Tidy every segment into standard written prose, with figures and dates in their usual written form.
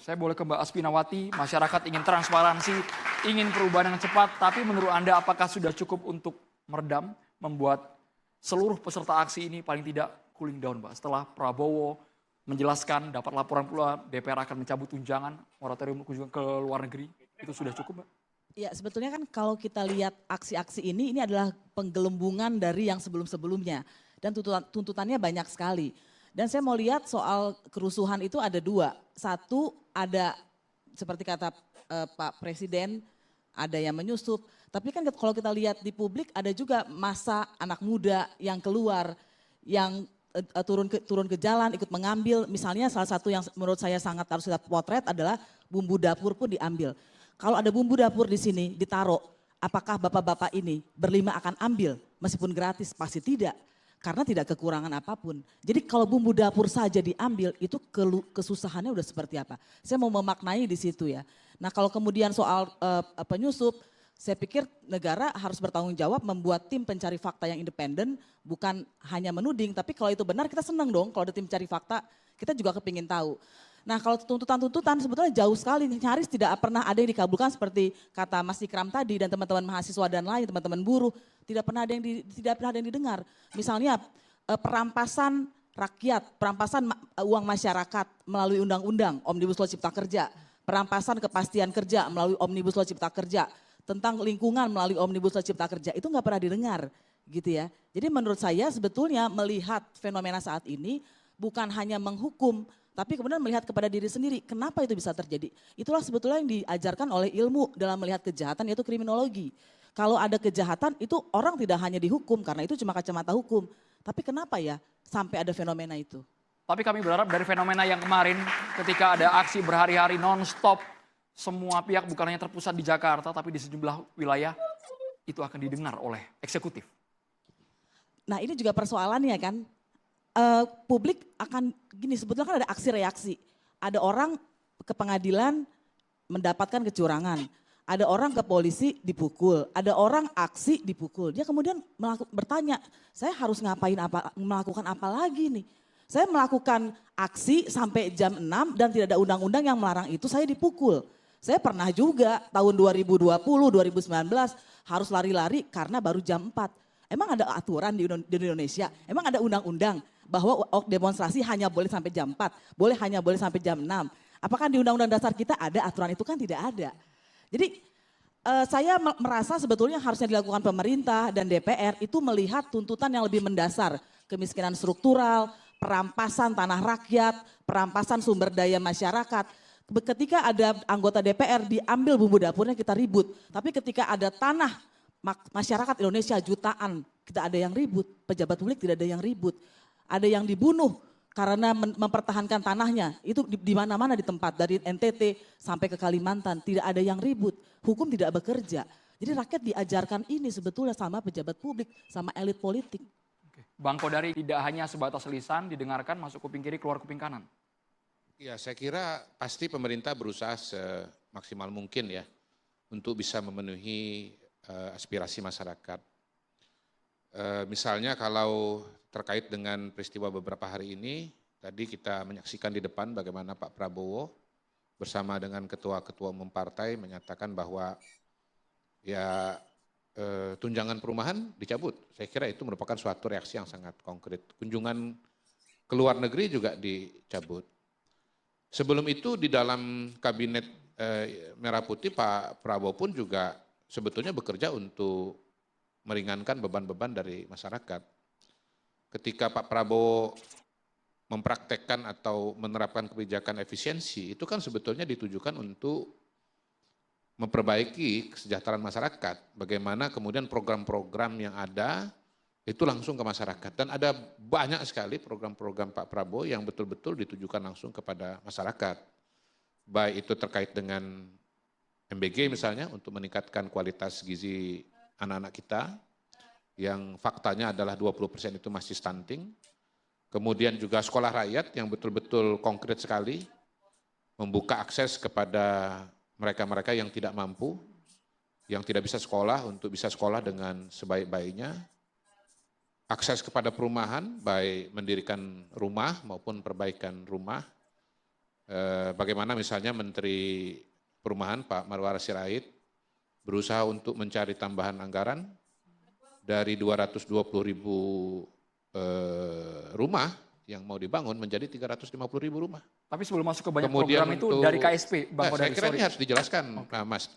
Saya boleh ke Mbak Aspinawati, masyarakat ingin transparansi, ingin perubahan yang cepat, tapi menurut Anda apakah sudah cukup untuk meredam, membuat seluruh peserta aksi ini paling tidak cooling down, Mbak? Setelah Prabowo menjelaskan, dapat laporan pula DPR akan mencabut tunjangan, moratorium kunjungan ke luar negeri, itu sudah cukup, Mbak? Ya, sebetulnya kan kalau kita lihat aksi-aksi ini adalah penggelembungan dari yang sebelum-sebelumnya. Dan tuntutannya banyak sekali. Dan saya mau lihat soal kerusuhan itu ada dua. Satu, ada seperti kata Pak Presiden, ada yang menyusup. Tapi kan kalau kita lihat di publik ada juga masa anak muda yang keluar, yang turun ke jalan, ikut mengambil. Misalnya salah satu yang menurut saya sangat harus kita potret adalah bumbu dapur pun diambil. Kalau ada bumbu dapur di sini ditaruh, apakah bapak-bapak ini berlima akan ambil meskipun gratis? Pasti tidak, karena tidak kekurangan apapun. Jadi kalau bumbu dapur saja diambil, itu kesusahannya udah seperti apa? Saya mau memaknai di situ ya. Nah kalau kemudian soal penyusup, saya pikir negara harus bertanggung jawab membuat tim pencari fakta yang independen, bukan hanya menuding, tapi kalau itu benar kita senang dong kalau ada tim pencari fakta, kita juga kepingin tahu. Nah kalau tuntutan-tuntutan sebetulnya jauh sekali, nyaris tidak pernah ada yang dikabulkan seperti kata Mas Ikram tadi dan teman-teman mahasiswa dan lain, teman-teman buruh, tidak pernah ada yang didengar. Misalnya perampasan rakyat, perampasan uang masyarakat melalui undang-undang Omnibus Law Cipta Kerja, perampasan kepastian kerja melalui Omnibus Law Cipta Kerja, tentang lingkungan melalui Omnibus Law Cipta Kerja, itu nggak pernah didengar gitu ya. Jadi menurut saya sebetulnya melihat fenomena saat ini bukan hanya menghukum, tapi kemudian melihat kepada diri sendiri, kenapa itu bisa terjadi. Itulah sebetulnya yang diajarkan oleh ilmu dalam melihat kejahatan, yaitu kriminologi. Kalau ada kejahatan itu orang tidak hanya dihukum karena itu cuma kacamata hukum. Tapi kenapa ya sampai ada fenomena itu? Tapi kami berharap dari fenomena yang kemarin ketika ada aksi berhari-hari non-stop, semua pihak bukan hanya terpusat di Jakarta tapi di sejumlah wilayah itu akan didengar oleh eksekutif. Nah ini juga persoalannya kan. Publik akan gini, sebetulnya kan ada aksi reaksi. Ada orang ke pengadilan mendapatkan kecurangan. Ada orang ke polisi dipukul, ada orang aksi dipukul. Dia kemudian bertanya, saya harus melakukan apa lagi nih? Saya melakukan aksi sampai jam 6 dan tidak ada undang-undang yang melarang itu, saya dipukul. Saya pernah juga tahun 2020, 2019 harus lari-lari karena baru jam 4. Emang ada aturan di Indonesia? Emang ada undang-undang bahwa demonstrasi hanya boleh sampai jam 4, hanya boleh sampai jam 6. Apakah di Undang-Undang Dasar kita ada aturan itu? Kan tidak ada. Jadi saya merasa sebetulnya harusnya dilakukan pemerintah dan DPR itu melihat tuntutan yang lebih mendasar. Kemiskinan struktural, perampasan tanah rakyat, perampasan sumber daya masyarakat. Ketika ada anggota DPR diambil bumbu dapurnya kita ribut. Tapi ketika ada tanah masyarakat Indonesia jutaan, tidak ada yang ribut. Pejabat publik tidak ada yang ribut. Ada yang dibunuh karena mempertahankan tanahnya. Itu di mana-mana di tempat, dari NTT sampai ke Kalimantan. Tidak ada yang ribut, hukum tidak bekerja. Jadi rakyat diajarkan ini sebetulnya sama pejabat publik, sama elit politik. Bang Kodari, tidak hanya sebatas lisan didengarkan masuk kuping kiri keluar kuping kanan. Ya saya kira pasti pemerintah berusaha semaksimal mungkin ya untuk bisa memenuhi aspirasi masyarakat. Misalnya kalau terkait dengan peristiwa beberapa hari ini, tadi kita menyaksikan di depan bagaimana Pak Prabowo bersama dengan ketua-ketua umum partai menyatakan bahwa ya tunjangan perumahan dicabut. Saya kira itu merupakan suatu reaksi yang sangat konkret. Kunjungan ke luar negeri juga dicabut. Sebelum itu di dalam kabinet Merah Putih Pak Prabowo pun juga sebetulnya bekerja untuk meringankan beban-beban dari masyarakat. Ketika Pak Prabowo mempraktekkan atau menerapkan kebijakan efisiensi, itu kan sebetulnya ditujukan untuk memperbaiki kesejahteraan masyarakat. Bagaimana kemudian program-program yang ada itu langsung ke masyarakat. Dan ada banyak sekali program-program Pak Prabowo yang betul-betul ditujukan langsung kepada masyarakat. Baik itu terkait dengan MBG misalnya untuk meningkatkan kualitas gizi anak-anak kita, yang faktanya adalah 20% itu masih stunting. Kemudian juga sekolah rakyat yang betul-betul konkret sekali, membuka akses kepada mereka-mereka yang tidak mampu, yang tidak bisa sekolah untuk bisa sekolah dengan sebaik-baiknya. Akses kepada perumahan, baik mendirikan rumah maupun perbaikan rumah. bagaimana misalnya Menteri Perumahan Pak Marwara Sirait berusaha untuk mencari tambahan anggaran dari 220.000 rumah yang mau dibangun menjadi 350.000 rumah. Tapi sebelum masuk ke banyak Kemudian program itu dari KSP, Bang saya Kodari, kira sorry. ini harus dijelaskan, Mas.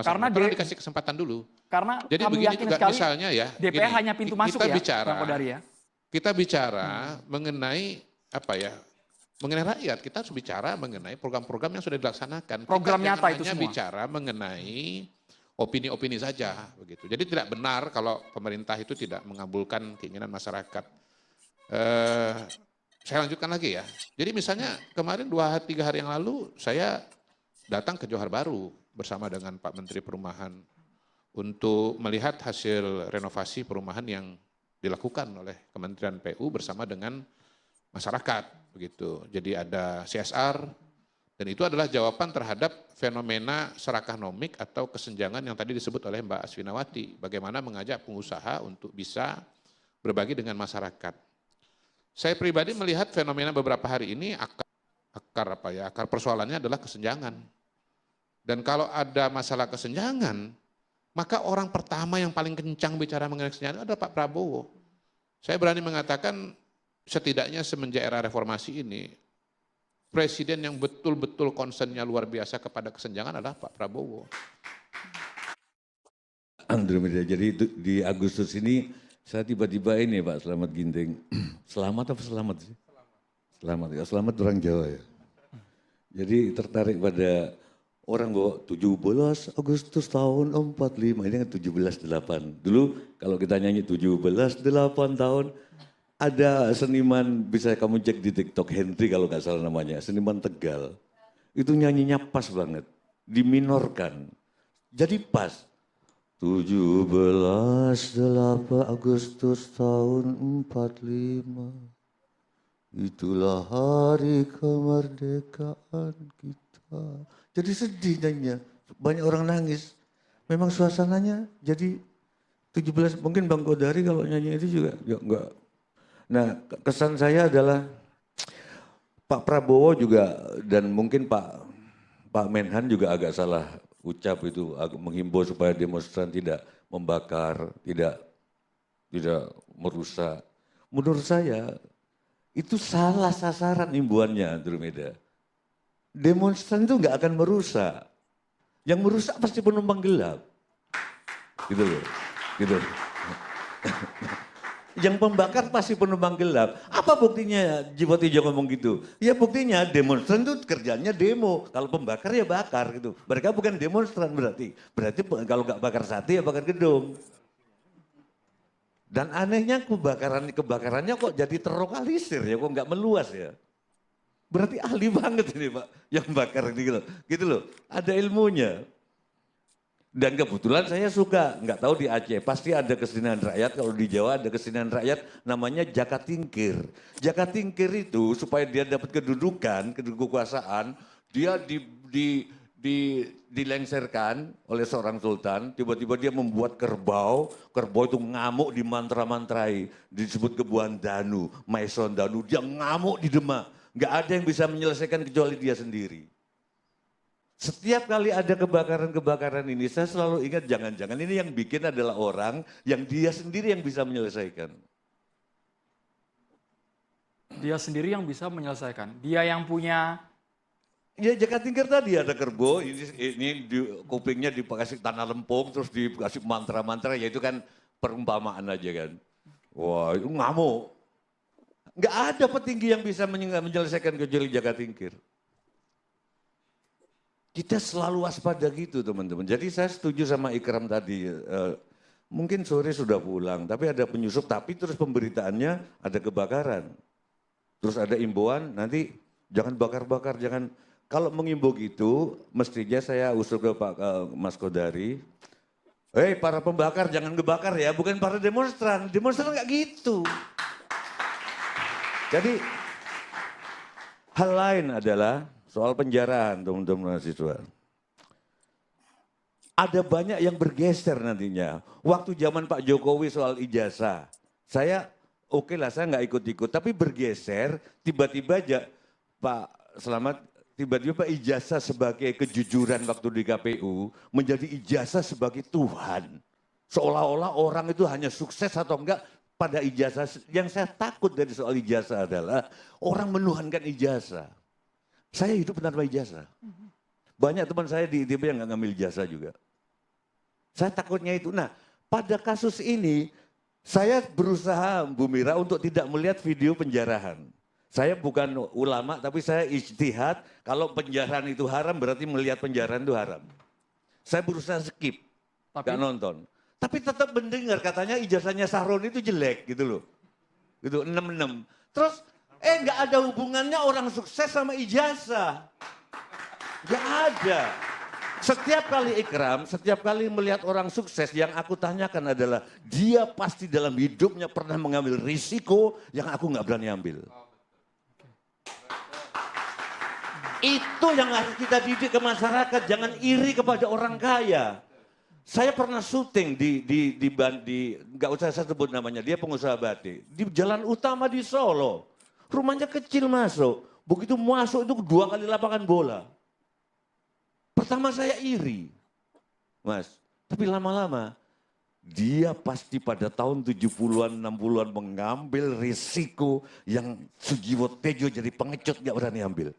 Karena Tolong dia- dikasih kesempatan dulu. Karena Jadi kami begini yakin juga sekali misalnya ya. DPR gini, hanya pintu masuk kita ya, bicara, Bang Kodari ya. Kita bicara mengenai apa ya? Mengenai rakyat, kita harus bicara mengenai program-program yang sudah dilaksanakan. Program Kita nyata jangan itu hanya semua. bicara mengenai opini-opini saja begitu. Jadi tidak benar kalau pemerintah itu tidak mengabulkan keinginan masyarakat. Saya lanjutkan lagi ya. Jadi misalnya kemarin 2-3 hari yang lalu saya datang ke Johar Baru bersama dengan Pak Menteri Perumahan untuk melihat hasil renovasi perumahan yang dilakukan oleh Kementerian PU bersama dengan masyarakat begitu. Jadi ada CSR dan itu adalah jawaban terhadap fenomena serakah nomik atau kesenjangan yang tadi disebut oleh Mbak Asfinawati. Bagaimana mengajak pengusaha untuk bisa berbagi dengan masyarakat. Saya pribadi melihat fenomena beberapa hari ini akar persoalannya adalah kesenjangan. Dan kalau ada masalah kesenjangan, maka orang pertama yang paling kencang bicara mengenai kesenjangan adalah Pak Prabowo. Saya berani mengatakan setidaknya semenjak era reformasi ini, presiden yang betul-betul concernnya luar biasa kepada kesenjangan adalah Pak Prabowo. Andromeda, jadi di Agustus ini saya tiba-tiba ini Pak Selamat Ginting. Selamat apa selamat sih? Selamat ya, selamat orang Jawa ya. Jadi tertarik pada orang bawa 17 Agustus tahun 45, ini kan 17-8. Dulu kalau kita nyanyi 17-8 tahun, ada seniman, bisa kamu cek di TikTok, Henry kalau nggak salah namanya, seniman Tegal. Itu nyanyinya pas banget, diminorkan. Jadi pas. 17-8 Agustus tahun 45, itulah hari kemerdekaan kita. Jadi sedih nyanyinya, banyak orang nangis. Memang suasananya jadi 17, mungkin Bang Kodari kalau nyanyi itu juga ya enggak. Nah kesan saya adalah Pak Prabowo juga dan mungkin Pak Menhan juga agak salah ucap itu, menghimbau supaya demonstran tidak membakar, tidak merusak. Menurut saya itu salah sasaran himbauannya Andromeda. Demonstran itu nggak akan merusak. Yang merusak pasti penumpang gelap. Gitu loh. Gitu. Yang pembakar pasti penumpang gelap. Apa buktinya Jiwo Tijo ngomong gitu? Ya buktinya demonstran itu kerjanya demo. Kalau pembakar ya bakar gitu. Mereka bukan demonstran berarti. Berarti kalau nggak bakar sate ya bakar gedung. Dan anehnya kebakarannya kok jadi terlokalisir ya, kok nggak meluas ya. Berarti ahli banget ini Pak yang bakar gitu loh. Gitu loh. Ada ilmunya. Dan kebetulan saya suka, nggak tahu di Aceh, pasti ada kesenian rakyat, kalau di Jawa ada kesenian rakyat namanya Jakat Tingkir. Jakat Tingkir itu supaya dia dapat kedudukan kekuasaan, dia dilengserkan oleh seorang sultan, tiba-tiba dia membuat kerbau itu ngamuk di mantra-mantrai, disebut Kebuan Danu, Maison Danu, dia ngamuk di Demak. Nggak ada yang bisa menyelesaikan kecuali dia sendiri. Setiap kali ada kebakaran-kebakaran ini, saya selalu ingat jangan-jangan ini yang bikin adalah orang yang dia sendiri yang bisa menyelesaikan. Dia sendiri yang bisa menyelesaikan. Dia yang punya... Ya Jakat Tingkir tadi ada kerbau, ini kupingnya dikasih tanah lempung, terus dikasih mantra-mantra, ya itu kan perumpamaan aja kan. Wah itu ngamuk. Nggak ada petinggi yang bisa menyelesaikan kecuali Jakat Tingkir. Kita selalu waspada gitu teman-teman. Jadi saya setuju sama Ikram tadi. Mungkin sore sudah pulang, tapi ada penyusup, tapi terus pemberitaannya ada kebakaran. Terus ada imbauan, nanti jangan bakar-bakar, jangan. Kalau mengimbau gitu, mestinya saya usul ke Pak Mas Kodari. Hei para pembakar jangan ngebakar ya, bukan para demonstran. Demonstran nggak gitu. Jadi hal lain adalah soal penjaraan teman-teman mahasiswa. Ada banyak yang bergeser nantinya. Waktu zaman Pak Jokowi soal ijazah, saya oke lah saya nggak ikut-ikut, tapi bergeser tiba-tiba aja Pak Selamat tiba-tiba ijazah sebagai kejujuran waktu di KPU menjadi ijazah sebagai Tuhan. Seolah-olah orang itu hanya sukses atau enggak pada ijazah. Yang saya takut dari soal ijazah adalah orang menuhankan ijazah. Saya hidup tanpa ijazah. Banyak teman saya di ITB yang nggak ngambil ijazah juga. Saya takutnya itu. Nah, pada kasus ini saya berusaha Bu Mira untuk tidak melihat video penjarahan. Saya bukan ulama tapi saya ijtihad kalau penjarahan itu haram berarti melihat penjarahan itu haram. Saya berusaha skip, nggak nonton. Tapi tetap mendengar katanya ijazahnya Sahroni itu jelek gitu loh. Gitu 66. Terus nggak ada hubungannya orang sukses sama ijazah. Nggak ada. Setiap kali ikram, setiap kali melihat orang sukses yang aku tanyakan adalah dia pasti dalam hidupnya pernah mengambil risiko yang aku nggak berani ambil. Itu yang harus kita didik ke masyarakat, jangan iri kepada orang kaya. Saya pernah syuting di nggak usah saya sebut namanya, dia pengusaha batik. Di jalan utama di Solo. Rumahnya kecil masuk. Begitu masuk itu 2 kali lapangan bola. Pertama saya iri. Mas, tapi lama-lama dia pasti pada tahun 70-an, 60-an mengambil risiko yang Sujiwo Tejo jadi pengecut gak berani ambil.